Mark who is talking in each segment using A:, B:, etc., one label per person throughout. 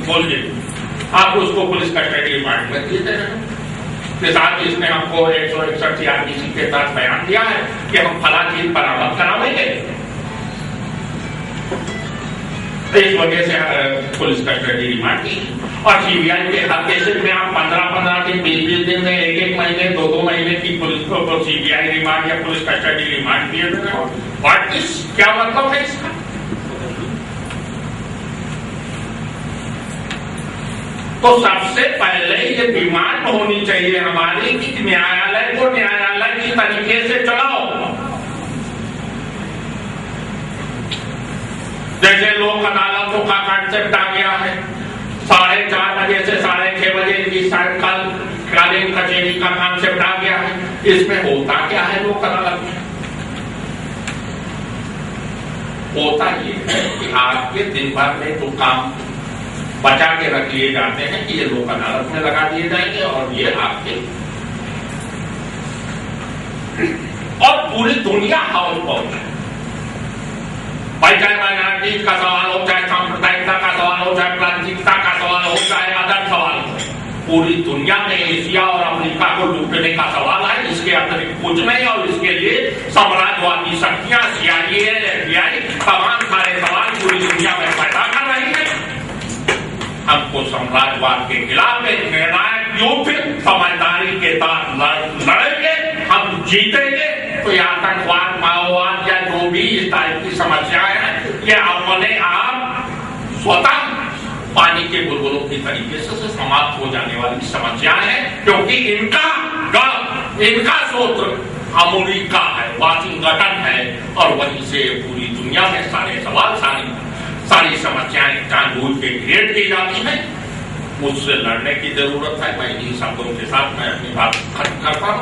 A: बोलिए, आप उसको पुलिस कस्टडी रिमांड में दिए जाएगा के साथ इसने हमको 161 आरपीसी के तहत बयान दिया है कि हम फला चीज बरामद करावेंगे। इस वजह से पुलिस कस्टडी रिमांड की। और सीबीआई के हर केसेस में आप 15-15 दिन 20-20 दिन में 1-1 महीने 2-2 महीने की पुलिस को सीबीआई रिमांड या पुलिस कस्टडी रिमांड दिए गए हो। व्हाट इज, क्या मतलब है इसका? तो सबसे पहले ये डिमांड होनी चाहिए हमारी कि न्यायालय को न्यायालय की तरीके से चलाओ। जैसे लोक अदालतों का कॉन्सेप्ट आ गया है, 4:30 बजे से 6:30 बजे की कालीन कचहरी का कॉन्सेप्ट आ गया है। इसमें होता क्या है लोक अदालत में? होता ये है कि आपके दिन भर में तो काम बचा के रख लिए जाते हैं कि ये लोक अदालत में लगा दिए जाएंगे और ये आपके, और पूरी दुनिया हाउस पहुंच है भाई, चाहे माइनॉरिटी का सवाल हो, चाहे सांप्रदायिकता का सवाल हो, चाहे प्रांतिकता का सवाल हो, चाहे अदर सवाल हो, पूरी दुनिया में एशिया और अफ्रीका को लूटने का सवाल है। इसके अतिरिक्त कुछ नहीं। और इसके लिए साम्राज्यवादी शक्तियां, CIA, FBI तमाम सारे सवाल पूरी दुनिया में पैदा कर रही है। हमको साम्राज्यवाद के खिलाफ एक निर्णायक युद्ध समझदारी के साथ लड़ेंगे, हम जीतेंगे। तो ये आतंकवाद, माओवाद या जो भी इस टाइप की समस्याएं हैं, ये अपने आप स्वतः पानी के बुलबुलों की तरीके से समाप्त हो जाने वाली समस्याएं हैं, क्योंकि इनका सूत्र अमेरिका है, वाशिंगटन है, और वहीं से पूरी दुनिया में सारे सवाल, सारी समस्याएं जानबूझ के क्रिएट की जाती हैं। मुझसे लड़ने की जरूरत है। मैं इन्हीं शब्दों के साथ मैं अपनी बात खत्म करता हूँ।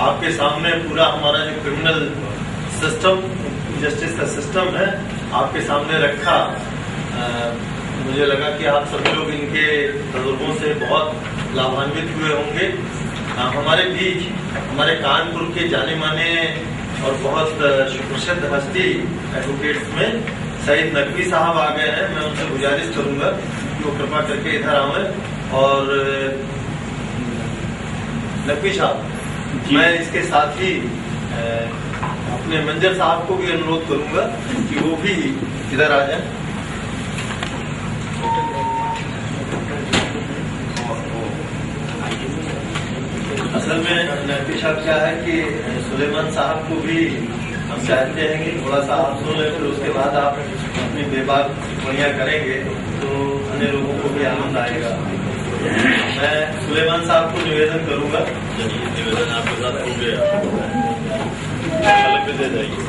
B: आपके सामने पूरा हमारा जो क्रिमिनल सिस्टम, जस्टिस का सिस्टम है, आपके सामने रखा। मुझे लगा कि आप सभी लोग इनके तजुर्बों से बहुत लाभान्वित हुए होंगे। हमारे बीच हमारे कानपुर के जाने माने और बहुत सुप्रसिद्ध हस्ती एडवोकेट्स में सईद नकवी साहब आ गए हैं। मैं उनसे गुजारिश करूंगा कि वो कृपा करके इधर आवे। और नकवी साहब, मैं इसके साथ ही अपने मंजर साहब को भी अनुरोध करूंगा कि वो भी इधर आ जाए। असल में नकवी साहब क्या है कि सुलेमान साहब को भी हम चाहते हैं कि थोड़ा सा आप सुन लें, फिर उसके बाद आप अपनी बेबाक टिप्पणियां करेंगे तो अन्य लोगों को भी आनंद आएगा। मैं सुलेमान साहब को निवेदन करूंगा, निवेदन आपके साथ हो गया, अलग दे जाइए।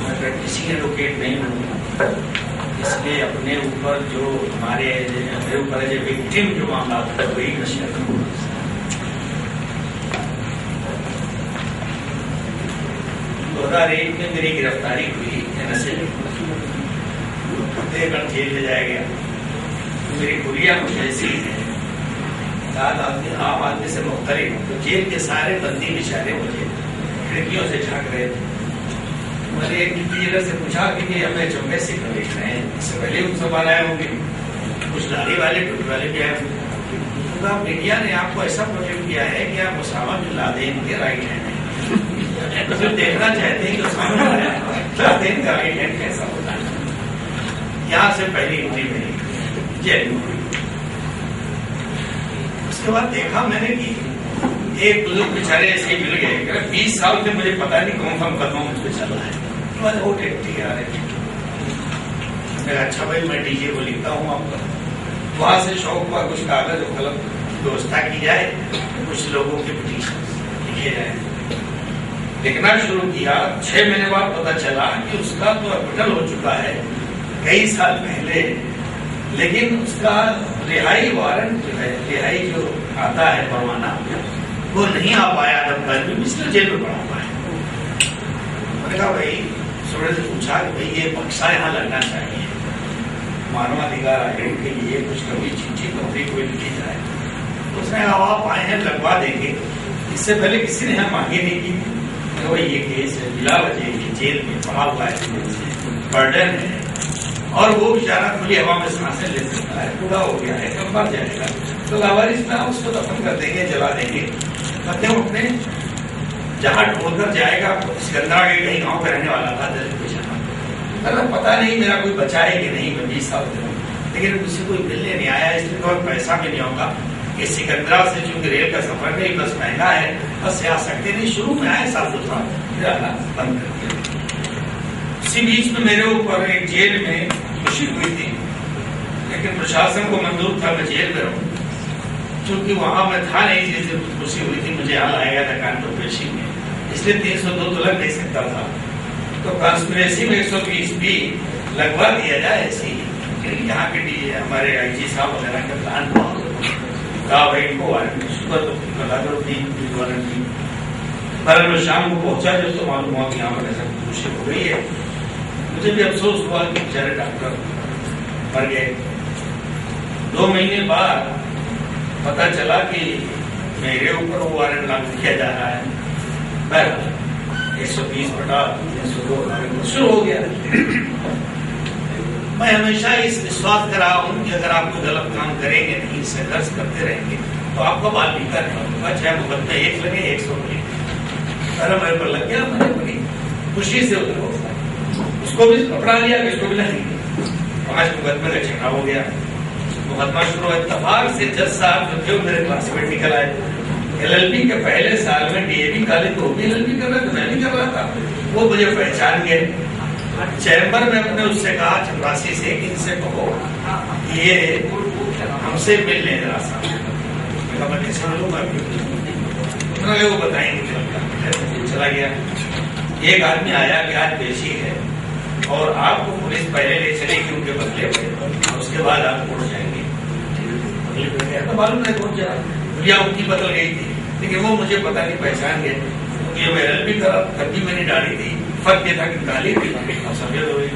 C: मैं प्रैक्टिसिंग एडवोकेट नहीं हूँ, इसलिए अपने ऊपर जो हमारे ऊपर जो विक्टिम जो मामला होता है वही मैं शेयर करूँगा। 2001 में मेरी गिरफ्तारी हुई NSA, जेल ले जाया गया। मेरी गुड़िया कुछ ऐसी है, आम आदमी से मुख्तलिफ। तो जेल के सारे बंदी बेचारे मुझे खिड़कियों से झांक रहे थे। मैंने एक टीचर से पूछा कि हमें चौबे से कर रहे हैं, इससे पहले उन सवाल आए होंगे, कुछ दाढ़ी वाले टूट वाले भी आए होंगे। तो मीडिया ने आपको ऐसा प्रोजेक्ट किया है कि आप उसामा बिन लादेन के राइट हैंड हैं। तो फिर देखना चाहते हैं कि उसामा बिन लादेन का राइट हैंड कैसा होता है। यहाँ से पहली एंट्री मेरी जेल में हुई। उसके बाद देखा मैंने कि एक बुजुर्ग बेचारे ऐसे ही मिल गए। 20 साल से मुझे पता नहीं कौन सा मुकदमा मुझ पर चला है। मैंने वो टेक्टी आ रहे थे। अच्छा भाई मैं डीजे को लिखता हूँ आपका। वहां से शौक हुआ कुछ कागज और कलम व्यवस्था की जाए, कुछ लोगों के पिटीशन लिखे जाए। लिखना शुरू किया। 6 महीने बाद पता चला कि उसका तो अपिटल हो चुका है कई साल पहले, लेकिन उसका रिहाई वारंट जो है, रिहाई जो आता है परवाना, वो नहीं आ पाया दफ्तर में, इसलिए जेल में पड़ा हुआ है। मैंने कहा भाई, थोड़े से पूछा कि भाई ये बक्सा यहाँ लगना चाहिए, मानवाधिकार आयोग के लिए कुछ कभी चिट्ठी नौकरी कोई लिखी जाए। तो उसने कहा आप आए हैं लगवा देंगे, इससे पहले किसी ने यहाँ मांगी नहीं की। तो भाई ये केस है बिला वजह जेल में पड़ा हुआ है, बर्डन है, और वो बेचारा खुली हवा में सांसें ले सकता है, पूरा हो गया है, कब मर जाएगा, तो लावारिस में हम उसको दफन कर देंगे, जला देंगे। मतलब अपने जहाँ ढूंढकर जाएगा, सिकंदरा के कहीं गांव पे रहने वाला था, दलित बेचारा, मतलब पता नहीं मेरा कोई बचा है कि नहीं, मैं 20 साल से हूँ, लेकिन मुझसे कोई मिलने नहीं आया, इसलिए और पैसा भी नहीं होगा। ये सिकंदरा से चूंकि रेल का सफर नहीं, बस महंगा है, बस से आ सकते नहीं। शुरू में आए साल 2 साल, फिर आना बंद कर दिया। इसी बीच में मेरे ऊपर एक जेल में खुशी हुई थी, लेकिन प्रशासन को मंजूर था मैं जेल में रहूं, क्योंकि वहां मैं था नहीं, जिससे खुशी हुई थी मुझे यहाँ लाया गया था कानपुर पेशी में, इसलिए 302 तो लग नहीं सकता था। तो कॉन्स्पिरेसी में 120 भी लगवा दिया जाए, ऐसी यहाँ के हमारे IG साहब वगैरह का प्लान कहा भाई इनको वारंट सुबह तो बता दो 3 वारंट थी, पर शाम को पहुंचा जो तो मालूम हुआ कि यहाँ पर ऐसा खुशी हो गई है। मुझे भी अफसोस हुआ कि बेचारे डॉक्टर मर गए। 2 महीने बाद पता चला कि मेरे ऊपर वो वारंट लागू किया जा रहा है। बहरहाल 120 बटा 302 शुरू हो गया। मैं हमेशा इस विश्वास कर रहा हूं कि अगर आप कोई गलत काम करेंगे, नहीं संघर्ष करते रहेंगे, तो आपका बाल भी कर होगा, चाहे मुकदमे 1 लगे 100 लगे। अरे मेरे पर लग गया, मैंने बड़ी खुशी से उसको भी पकड़ा लिया, इसको भी नहीं। 5 मुकदमे का झगड़ा हो गया, मुकदमा शुरू हुआ। इत्तेफाक से जज साहब जो थे मेरे क्लासमेट निकल आए। LLB के पहले साल में DAV कॉलेज तो भी LLB कर रहा था, मैं भी कर रहा था, वो मुझे पहचान गए। चैम्बर में अपने उससे कहा चपरासी से कि इनसे कहो ये हमसे मिल ले जरा सा। मैं कैसे मिलूंगा, वो बताएंगे। चला गया। एक आदमी आया कि आज पेशी है और आपको पुलिस पहले ले चलेगी उनके बदले में, उसके बाद आप कोर्ट जाएंगे। तो मालूम नहीं कोर्ट जा, भैया उनकी बदल गई थी, लेकिन वो मुझे पता नहीं पहचान गए। ये मैं LLB करा, तब भी मैंने डाली थी, फर्क ये था कि गाली थी, सफेद हो गई।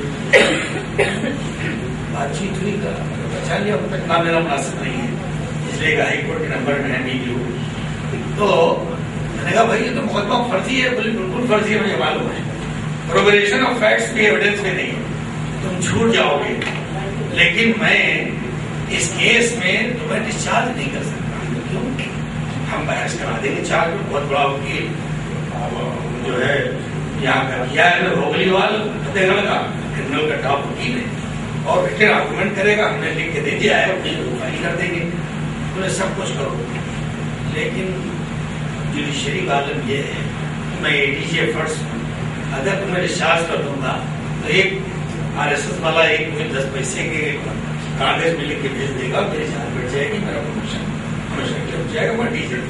C: बातचीत हुई, पहचान लिया, तक ना मेरा मुनासिब नहीं है, इसलिए हाई कोर्ट के नंबर में है वीडियो। तो मैंने कहा भाई ये तो मुकदमा फर्जी है। बोले बिल्कुल फर्जी है, मुझे मालूम है, प्रोबेशन ऑफ फैक्ट्स भी एविडेंस में नहीं, तुम छूट जाओगे, लेकिन मैं इस केस में तुम्हें डिस्चार्ज नहीं कर सकता। क्यों? हम बहस करा देंगे, चार्ज में बहुत बड़ा वकील जो है यहाँ का किया है रोगलीवाल फतेहगढ़ का, क्रिमिनल का टॉप वकील है, और रिटेन आर्गूमेंट करेगा, हमने लिख के दे दिया है, फाइल कर देंगे, तो सब कुछ करो। लेकिन जुडिशरी का आलम यह है कि मैं ADG एफर्ट्स अगर तुम्हें डिस्चार्ज कर दूंगा तो एक RSS वाला एक मुझे 10 पैसे के कागज में लिख के भेज देगा, मेरी जान बैठ जाएगी, मेरा प्रमोशन हमेशा के हो जाएगा, मैं डीजल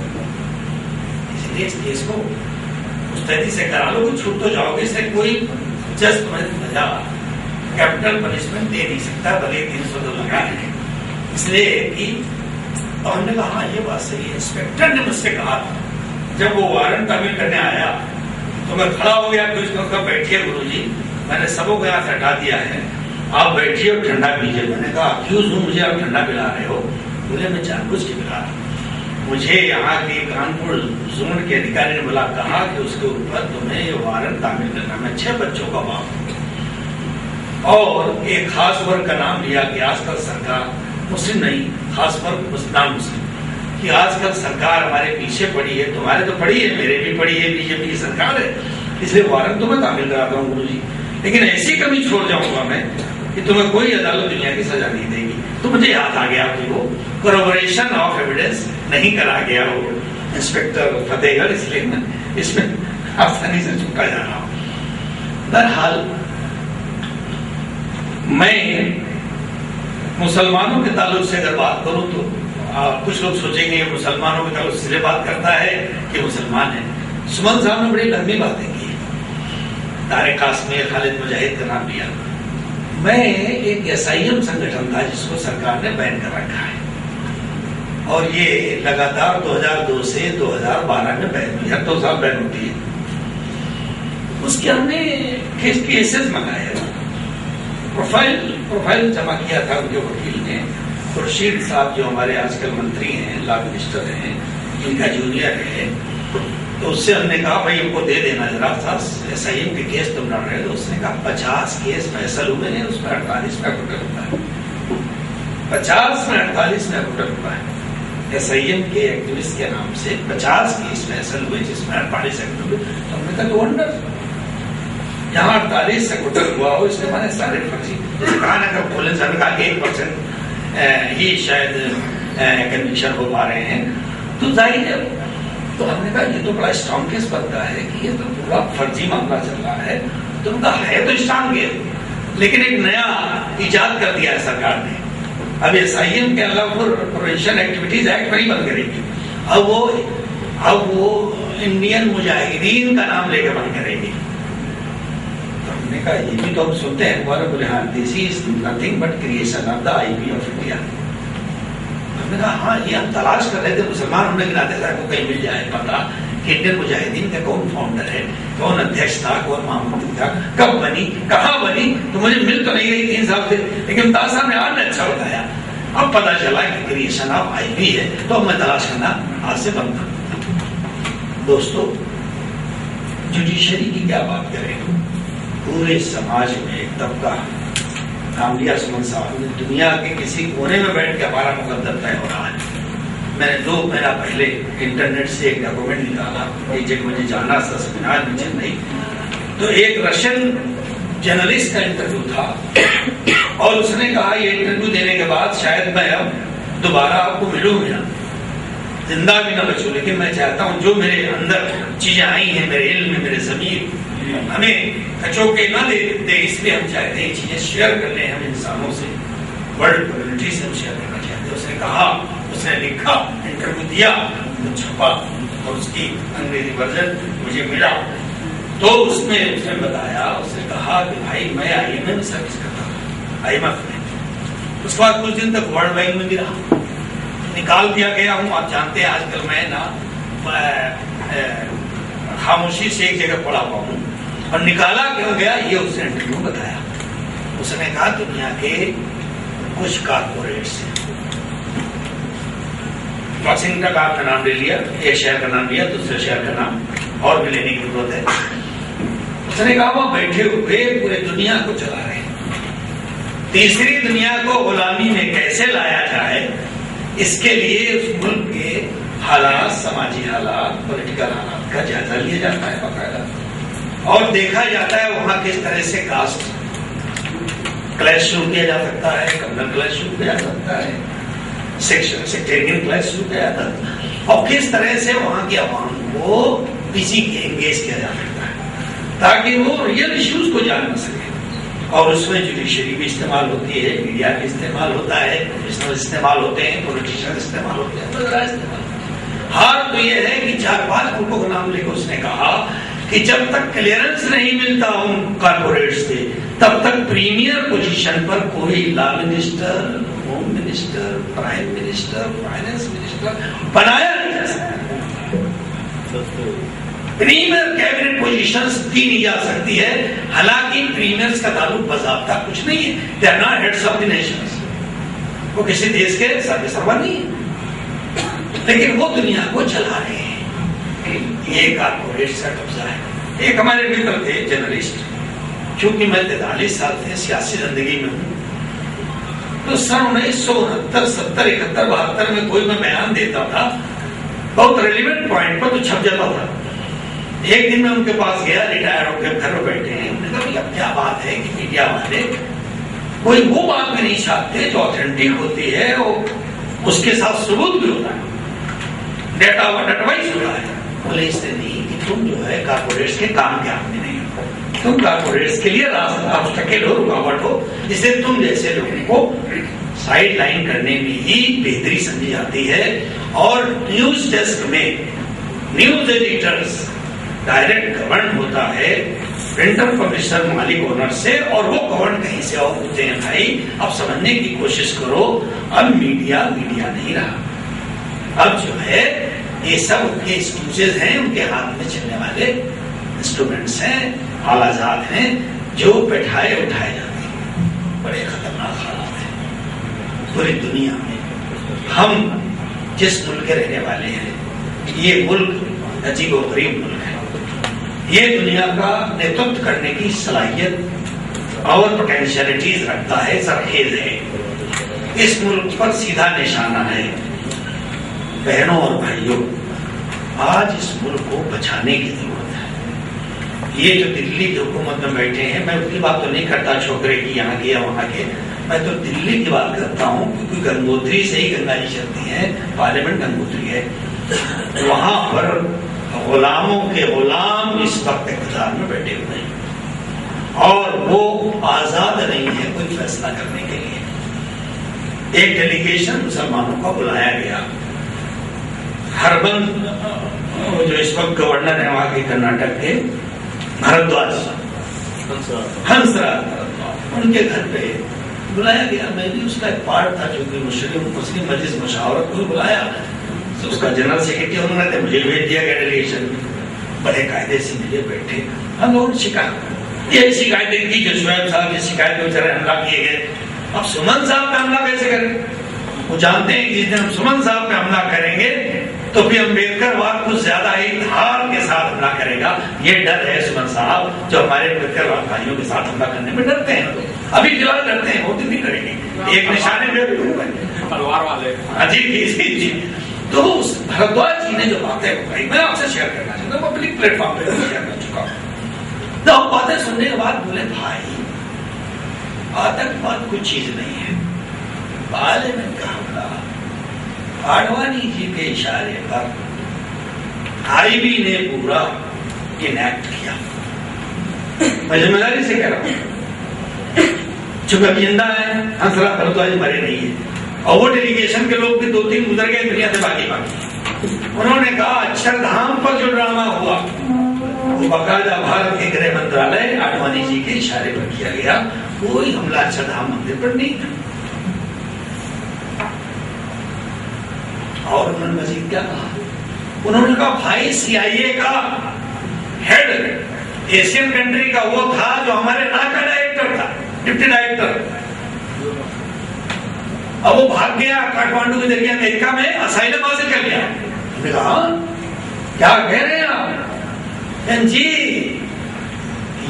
C: इसलिए इस केस को मुस्तैदी से करा लो, छूट तो जाओगे। इससे कोई जज तुम्हें सजा कैपिटल पनिशमेंट दे नहीं सकता, भले 302 लगा है, इसलिए कि और हमने कहा हाँ ये बात सही है। इंस्पेक्टर ने मुझसे कहा था, जब वो वारंट तामील करने आया तो मैं खड़ा हो गया, कुछ कहा बैठिए गुरुजी, मैंने सबों को यहाँ से हटा दिया है, आप बैठिए और ठंडा पीजिए। मैंने कहा अक्यूज हूँ, मुझे आप ठंडा पिला रहे हो? बोले मैं जानबूझ के पिला रहा हूँ। मुझे यहाँ के कानपुर जोन के अधिकारी ने बोला, कहा कि उसके ऊपर तुम्हें ये वारंट तामील करना। मैं 6 बच्चों का बाप हूँ और एक खास वर्ग का नाम लिया कि आजकल सरकार, मुस्लिम नहीं, खास वर्ग मुस्लिम, कि आजकल सरकार हमारे पीछे पड़ी है, तुम्हारे तो पड़ी है, मेरे भी पड़ी है, बीजेपी की सरकार है, इसलिए वारंट तो मैं तामील कराता हूँ गुरु जी, लेकिन ऐसी कमी छोड़ जाऊंगा मैं कि तुम्हें कोई अदालत दुनिया की सजा नहीं देगी। तो मुझे याद आ गया कि वो कोरोबोरेशन ऑफ एविडेंस नहीं करा गया वो इंस्पेक्टर फतेहगढ़, इसलिए मैं इसमें आसानी से चुका जा रहा हूं। बहरहाल मैं मुसलमानों के ताल्लुक से अगर बात करूं तो कुछ लोग सोचेंगे मुसलमानों के ताल्लुक से बात करता है कि मुसलमान है। सुमन साहब ने बड़ी लंबी बातें की, तारिक कासमी, खालिद मुजाहिद का नाम लिया। मैं एक SIM संगठन था जिसको सरकार ने बैन कर रखा है, और ये लगातार 2002 से 2012 में बैन हुई, हर 2 साल बैन होती है। उसके हमने केसेस मंगाए, प्रोफाइल जमा किया था उनके वकील ने। खुर्शीद साहब जो हमारे आजकल मंत्री हैं, लॉ मिनिस्टर हैं, इनका जूनियर है, तो उससे हमने कहा भाई हमको दे देना जरा सा SIM के केस तुम लड़ रहे हो। तो उसने कहा 50 केस फैसल हुए हैं, उसमें 48 में अकुटल हुआ है, 50 में 48 में अकुटल हुआ है। SIM के एक्टिविस्ट के नाम से 50 केस फैसल हुए जिसमें 48 अकुटल हुए। तो हमने कहा वंडर, यहाँ 48 से अकुटल हुआ हो इसके माने सारे फर्जी। जैसे कहा ना कब खोलन साहब का 1% ही शायद कन्विक्शन हो पा रहे हैं, तो जाहिर है। तो हमने कहा ये तो बड़ा स्ट्रॉन्ग केस बनता है कि ये तो पूरा फर्जी मामला चल रहा है। तो उनका है तो स्ट्रॉन्ग केस, लेकिन एक नया इजाद कर दिया है सरकार ने। अब SIM के अलावा प्रोविंशियल एक्टिविटीज एक्ट नहीं बंद करेगी, अब वो इंडियन मुजाहिदीन का नाम लेकर बंद करेगी। तो हमने कहा ये भी तो हम सुनते हैं, हमारे बोले हाँ this is nothing but creation of the IP of India. हमने कहा हाँ ये हम तलाश कर रहे थे मुसलमान होने के नाते को कहीं मिल जाए पता कि इंडियन मुजाहिदीन का कौन फाउंडर है, कौन अध्यक्ष था, कौन महामंत्री था, कब बनी, कहाँ बनी। तो मुझे मिल तो नहीं रही 3 साल से, लेकिन ताज साहब ने आज अच्छा बताया। अब पता चला कि क्रिएशन ऑफ IP है, तो मैं तलाश करना आज से बंद कर। दोस्तों जुडिशरी की क्या बात करें, पूरे समाज में एक तबका, नाम लिया सुमन साहब ने, दुनिया के किसी कोने में बैठ के हमारा मुकद्दर तय हो रहा है। मैंने 2 महीना पहले इंटरनेट से एक डॉक्यूमेंट निकाला, एक जगह मुझे जाना था सेमिनार में चेन्नई, तो एक रशियन जर्नलिस्ट का इंटरव्यू था और उसने कहा ये इंटरव्यू देने के बाद शायद मैं अब दोबारा आपको मिलूंगा, जिंदा भी ना बचूं, लेकिन मैं चाहता हूं जो मेरे अंदर चीजें आई हैं, मेरे इल्म में, मेरे ज़मीर हमें कचोके ना दे, इसलिए हम चाहते हैं चीजें शेयर कर लें हम इंसानों से, वर्ल्ड कम्युनिटी से हम शेयर करना चाहते हैं। उसने कहा, उसने लिखा, इंटरव्यू दिया, तो छपा और उसकी अंग्रेजी वर्जन मुझे मिला। तो उसमें उसने बताया, उसने कहा कि भाई मैं IMF में सर्विस करता हूँ, IMF में। उसके बाद कुछ दिन तक वर्ल्ड बैंक में भी रहा, निकाल दिया गया हूँ। आप जानते हैं आजकल मैं ना खामोशी से एक जगह पड़ा हुआ हूँ, और निकाला क्यों गया ये उसने इंटरव्यू बताया। उसने कहा दुनिया के कुछ कारपोरेट्स, वॉशिंगटन का आपका नाम ले लिया, एक शहर का नाम लिया, दूसरे शहर का नाम और भी लेने की जरूरत है। उसने कहा वो बैठे हुए पूरे दुनिया को चला रहे हैं, तीसरी दुनिया को गुलामी में कैसे लाया जाए, इसके लिए उस मुल्क के हालात, समाजी हालात, पॉलिटिकल हालात का जायजा लिया जाता है बाकायदा, और देखा जाता है वहां किस तरह से कास्ट क्लैश शुरू किया जा सकता है, कम्युनल क्लैश शुरू किया जा सकता है, सेक्टेरियन क्लैश शुरू किया जाता है, और किस तरह से वहां की आवाम को इसी के एंगेज किया जा सकता है ताकि वो रियल इश्यूज को जान न सके। और उसमें जुडिशरी भी इस्तेमाल होती है, मीडिया भी इस्तेमाल होता है, प्रोफेशनल इस्तेमाल होते हैं, पॉलिटिशियन इस्तेमाल होते हैं। हार तो ये है कि 4-5 मुल्कों का नाम लेकर उसने कहा कि जब तक क्लियरेंस नहीं मिलता उन कारपोरेट से, तब तक प्रीमियर पोजीशन पर कोई law minister, home minister, prime minister, finance minister बनाया नहीं जा सकता। प्रीमियर कैबिनेट पोजीशंस दी नहीं जा सकती है, हालांकि प्रीमियर्स का ताल्लुक बाज़ाब्ता कुछ नहीं है, they are not heads of the nations, वो किसी देश के सर्वेसर्वा नहीं है, लेकिन वो दुनिया को चला रहे हैं। ये कारपोरेट का कब्जा है। एक हमारे मित्र थे जर्नलिस्ट, क्योंकि मैं 43 साल से सियासी जिंदगी में हूँ, तो सन 1969, 70, 71, 72 में कोई मैं बयान देता था, बहुत रेलिवेंट पॉइंट पर तो छप जाता था। एक दिन मैं उनके पास गया, रिटायर होकर घर में बैठे हैं, उन्होंने कहा भैया क्या बात है कि मीडिया वाले कोई वो बात भी नहीं चाहते जो ऑथेंटिक होती है, वो उसके साथ सबूत भी होता है, डेटा डेटावाइज होता है। बोले इससे नहीं कि तुम जो है कारपोरेट्स के काम के आदमी नहीं हो, तुम कारपोरेट्स के लिए ऑब्स्टेकल हो, रुकावट हो, इसलिए तुम जैसे लोगों को साइड लाइन करने में ही बेहतरी समझी जाती है। और न्यूज डेस्क में न्यूज एडिटर्स डायरेक्ट गवर्न होता है प्रिंटर, पब्लिशर, मालिक, ओनर से, और वो गवर्न कहीं से और होते हैं। भाई अब समझने की कोशिश करो, अब मीडिया नहीं रहा। अब जो है ये सब उनके एक्सक्यूजेज हैं, उनके हाथ में चलने वाले इंस्ट्रूमेंट्स हैं, आलाजात हैं जो बैठाए उठाए जाते हैं। बड़े खतरनाक हालात हैं पूरी दुनिया में। हम जिस मुल्क के रहने वाले हैं, ये मुल्क अजीब और गरीब मुल्क है। ये दुनिया का नेतृत्व करने की सलाहियत और पोटेंशियलिटीज रखता है, सरखेज है। इस मुल्क पर सीधा निशाना है। बहनों और भाइयों, आज इस मुल्क को बचाने की जरूरत है। ये जो दिल्ली की हुकूमत में बैठे हैं, मैं उनकी बात तो नहीं करता छोकरे की, यहाँ की या वहां के, मैं तो दिल्ली की बात करता हूँ, क्योंकि गंगोत्री से ही गंगा जी चलती है, पार्लियामेंट गंगोत्री है। वहां पर गुलामों के गुलाम इस वक्त इक़्तिदार में बैठे हुए हैं और वो आजाद नहीं है कोई फैसला करने के लिए। एक डेलीगेशन मुसलमानों का बुलाया गया। हरबंस जो इस वक्त गवर्नर है वहां के कर्नाटक के, भारद्वाज हंसराज, उनके घर पे बुलाया गया। मैं भी उसका एक पार्ट था, जो कि मुस्लिम मजलिस मुशावरत को बुलाया, तो उसका जनरल सेक्रेटरी उन्होंने थे, मुझे भेज दिया गया डेलीगेशन। बड़े कायदे से मिले, बैठे, हम लोग शिकायत, ये शिकायतें की जो शुएब साहब की शिकायत में बेचारे हमला किए गए। अब सुमन साहब पे हमला कैसे करें? वो जानते हैं कि जिस दिन हम सुमन साहब पे हमला करेंगे तो फिर अम्बेडकरवाद कुछ ज्यादा ही धार के साथ हमला करेगा। ये डर है सुमन साहब, जो हमारे अम्बेडकरवाद भाइयों के साथ हमला करने में डरते हैं। अभी फिलहाल डरते हैं, बहुत दिन नहीं करेंगे। एक निशाने में
A: तलवार वाले
C: जी। तो उस भारद्वाज जी ने जो बातें बताई, मैं आपसे शेयर करना चाहता हूँ, पब्लिक प्लेटफॉर्म पे शेयर कर चुका हूँ। तो बातें सुनने के बाद बोले, भाई आतंकवाद कोई चीज नहीं है। पार्लियामेंट का हमला आडवाणी जी के इशारे पर आईबी ने पूरा इनैक्ट किया। मैं जिम्मेदारी से कह रहा हूं, चूंकि अभी जिंदा है, हंसराज भारद्वाज मरे नहीं है, और वो डेलीगेशन के लोग भी 2-3 गुजर गए दुनिया से बाकी। उन्होंने कहा अक्षरधाम पर जो ड्रामा हुआ वो बाकायदा भारत के गृह मंत्रालय आडवाणी जी के इशारे पर किया गया। कोई हमला अक्षरधाम मंदिर पर नहीं था। और उन्होंने मजीद क्या कहा? उन्होंने कहा भाई CIA का हेड एशियन कंट्री का वो था जो हमारे ना का डायरेक्टर था, डिप्टी डायरेक्टर। अब वो भाग गया काठमांडू के जरिए अमेरिका में, असाइलम हासिल कर लिया। हमने कहा क्या कह रहे हैं आप? जी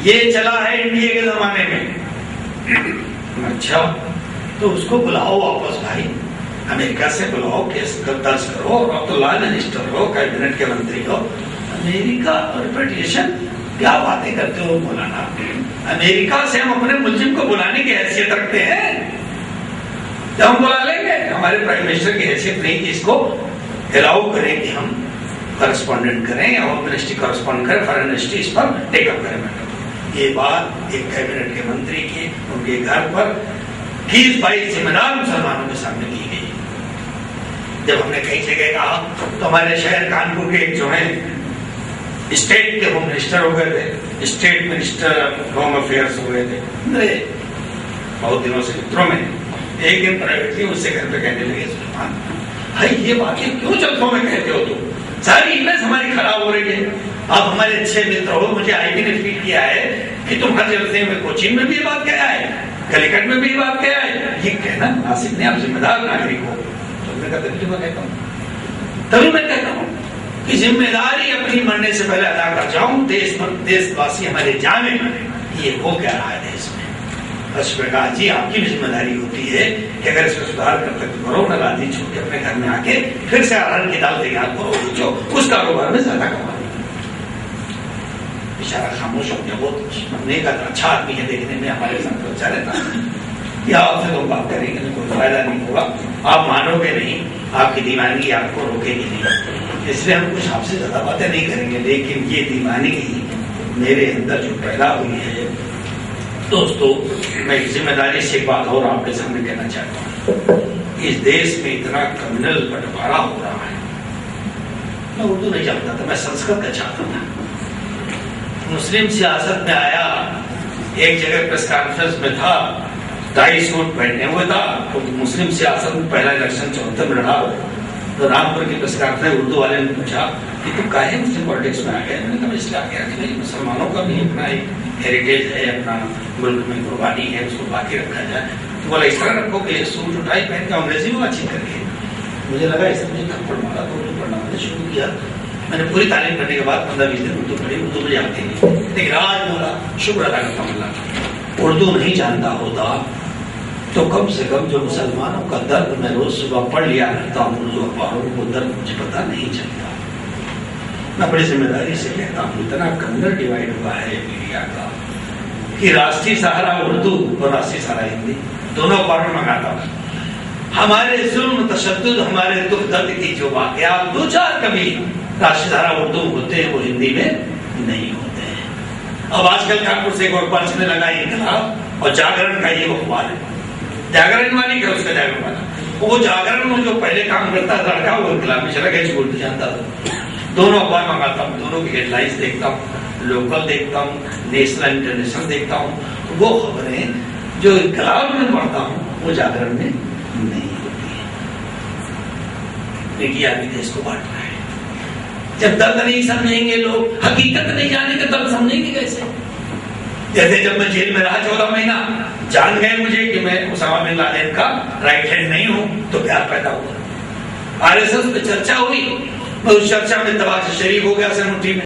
C: ये चला है इंडिया के जमाने में। अच्छा तो उसको बुलाओ वापस भाई, अमेरिका से बुलाओ, केस दर्ज करो, अब तो लॉ मिनिस्टर हो, कैबिनेट के मंत्री हो। अमेरिका रिप्रेजेंटेशन, क्या बातें करते हो मौलाना? अमेरिका से हम अपने मुल्जिम को बुलाने की हैसियत रखते हैं? जब हम बुला लेंगे, हमारे प्राइम मिनिस्टर की हैसियत नहीं कि इसको अलाउ करें कि हम करस्पॉन्डेंट करें और मिनिस्ट्री करस्पॉन्ड करें, फॉरेन मिनिस्ट्री इस पर टेकअप करें। ये बात एक कैबिनेट के मंत्री की उनके घर पर 20-22 जिम्मेदार मुसलमानों के सामने की गई। जब हमने कई जगह कहा तो हमारे शहर कानपुर के जो है स्टेट के होम मिनिस्टर हो गए थे, स्टेट मिनिस्टर होम अफेयर्स हो गए थे, बहुत दिनों से मित्रों में। एक दिन प्राइवेटली उससे घर पे कहने लगे, सुलेमान भाई ये बातें क्यों जल्दों में कहते हो? तुम सारी इमेज हमारी खराब हो रही है। आप हमारे अच्छे मित्र हो, मुझे आईबी ने फीड किया है कि तुम हर जलसे में, कोचिन में भी ये बात कहा है, कलिकट में भी ये बात कहा है। ये कहना नासिक ने, आप जिम्मेदार नागरिक हो। तो मैं कहता हूँ, तभी मैं कहता हूँ कि जिम्मेदारी अपनी मरने से पहले अदा कर जाऊं। देशवासी हमारे जाने ये हो क्या रहा है देश में। प्रकाश जी आपकी भी जिम्मेदारी होती है कि अगर इसमें सुधार कर सकते करो, न राजी छोड़ के अपने घर में आके फिर से अरहर की दाल तैयार करो, जो उस कारोबार में ज्यादा कमा। बेचारा खामोश हो गया, बहुत नेक अच्छा आदमी है, देखने में हमारे साथ अच्छा रहता है। या आपसे लोग बात करेंगे कोई फायदा नहीं होगा, आप मानोगे नहीं, आपकी दीवानगी आपको रोकेगी नहीं, इसलिए हम कुछ आपसे ज्यादा बातें नहीं करेंगे। लेकिन ये दीवानगी मेरे अंदर जो पैदा हुई है दोस्तों, मैं जिम्मेदारी से एक बात और आपके सामने कहना चाहता हूँ। इस देश में इतना कम्युनल बंटवारा हो रहा है। मैं उर्दू नहीं जानता था, मैं संस्कृत का चाहता था। मुस्लिम सियासत में आया, एक जगह प्रेस कॉन्फ्रेंस में था, टाई सूट पहने हुए था, तो मुस्लिम सियासत में पहला इलेक्शन 74 में लड़ा, तो रामपुर के पत्रकार थे, उर्दू वाले ने पूछा कि तुम काहे मुस्लिम पॉलिटिक्स में आ गया? मैंने कहा इसलिए आ गया कि नहीं, मुसलमानों का भी अपना एक हेरिटेज है, अपना मुल्क में कुर्बानी है, उसको बाकी रखा जाए। तो बोला इस तरह रखो कि सूट उठाई पहन के अंग्रेजी में बातचीत करके। मुझे लगा इसे मुझे थप्पड़ मारा तो उर्दू पढ़ना मैंने शुरू किया। मैंने पूरी तालीम करने के बाद 15-20 दिन उर्दू पढ़ी, उर्दू मुझे आती नहीं, लेकिन आज बोला शुक्र अदा करता हूं, उर्दू नहीं जानता होता तो कम से कम जो मुसलमानों का दर्द मैं रोज सुबह पढ़ लिया करता हूँ उर्दू अखबारों को, दर्द मुझे पता नहीं चलता। मैं बड़ी जिम्मेदारी से कहता हूँ, इतना कन्नड़ डिवाइड हुआ है मीडिया का कि राष्ट्रीय सहारा उर्दू और राष्ट्रीय सहारा हिंदी दोनों अखबारों में मंगाता हूँ। हमारे जुल्म तशद्दुद, हमारे दुख दर्द की जो वाकयात 2-4 कभी राष्ट्रीय सहारा उर्दू होते हैं वो हिंदी में नहीं होते हैं। अब आजकल कानपुर से एक अखबार चलने लगा इनकलाब और जागरण का ये अखबार है, जागरण वाली क्या उसका जागरण वाला, वो जागरण में जो पहले काम करता था लड़का वो इनकलाब में चला गया, छोड़ नहीं जानता था। दोनों अखबार मंगाता हूँ, दोनों की हेडलाइंस देखता हूँ, लोकल देखता हूँ, नेशनल इंटरनेशनल देखता हूँ। वो खबरें जो इनकलाब में पढ़ता हूँ वो जागरण में नहीं होती है। देखिए आदमी देश को बांट रहा है। जब दर्द नहीं समझेंगे लोग, हकीकत नहीं जानेंगे, दर्द समझेंगे कैसे? जैसे जब मैं जेल में रहा 14 महीना, जान गए मुझे कि मैं उसामा बिन लादेन का राइट हैंड नहीं हूं, तो प्यार पैदा हुआ। आरएसएस पे चर्चा हुई, मैं उस चर्चा में दवा से शरीक हो गया, सर मुट्ठी में।